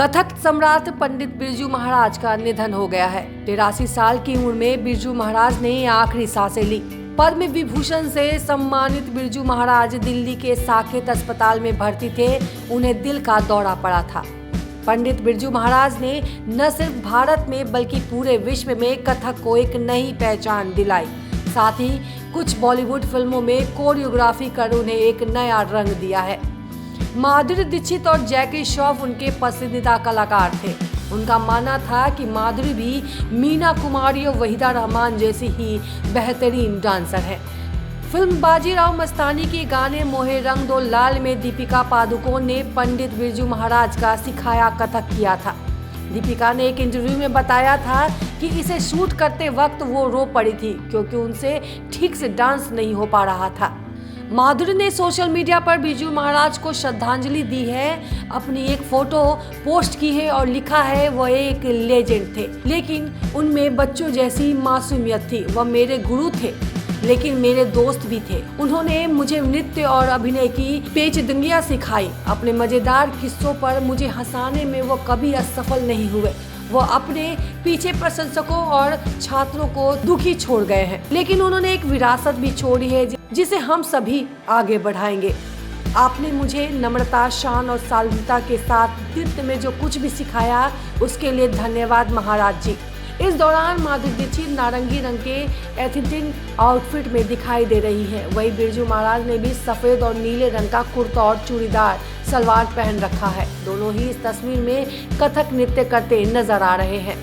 कथक सम्राट पंडित बिरजू महाराज का निधन हो गया है। 83 साल की उम्र में बिरजू महाराज ने आखिरी सांसें ली। पद्म विभूषण से सम्मानित बिरजू महाराज दिल्ली के साकेत अस्पताल में भर्ती थे। उन्हें दिल का दौरा पड़ा था। पंडित बिरजू महाराज ने न सिर्फ भारत में बल्कि पूरे विश्व में कथक को एक नई पहचान दिलाई। साथ ही कुछ बॉलीवुड फिल्मों में कोरियोग्राफी कर उन्हें एक नया रंग दिया है। माधुरी दीक्षित और जैकी श्रॉफ उनके पसंदीदा कलाकार थे। उनका मानना था कि माधुरी भी मीना कुमारी और वहीदा रहमान जैसी ही बेहतरीन डांसर है। फिल्म बाजीराव मस्तानी के गाने मोहे रंग दो लाल में दीपिका पादुकोण ने पंडित बिरजू महाराज का सिखाया कथक किया था। दीपिका ने एक इंटरव्यू में बताया था कि इसे शूट करते वक्त वो रो पड़ी थी क्योंकि उनसे ठीक से डांस नहीं हो पा रहा था। माधुरी ने सोशल मीडिया पर बिरजू महाराज को श्रद्धांजलि दी है। अपनी एक फोटो पोस्ट की है और लिखा है वह एक लेजेंड थे, लेकिन उनमें बच्चों जैसी मासूमियत थी। वह मेरे गुरु थे लेकिन मेरे दोस्त भी थे। उन्होंने मुझे नृत्य और अभिनय की पेचीदगियां सिखाई। अपने मजेदार किस्सों पर मुझे हंसाने में वो कभी असफल नहीं हुए। वो अपने पीछे प्रशंसकों और छात्रों को दुखी छोड़ गए हैं, लेकिन उन्होंने एक विरासत भी छोड़ी है जिसे हम सभी आगे बढ़ाएंगे। आपने मुझे नम्रता, शान और शालीनता के साथ नृत्य में जो कुछ भी सिखाया उसके लिए धन्यवाद महाराज जी। इस दौरान माधुरी दीक्षित नारंगी रंग के एथनिक आउटफिट में दिखाई दे रही है। वहीं बिरजू महाराज ने भी सफेद और नीले रंग का कुर्ता और चूड़ीदार सलवार पहन रखा है। दोनों ही इस तस्वीर में कथक नृत्य करते नजर आ रहे हैं।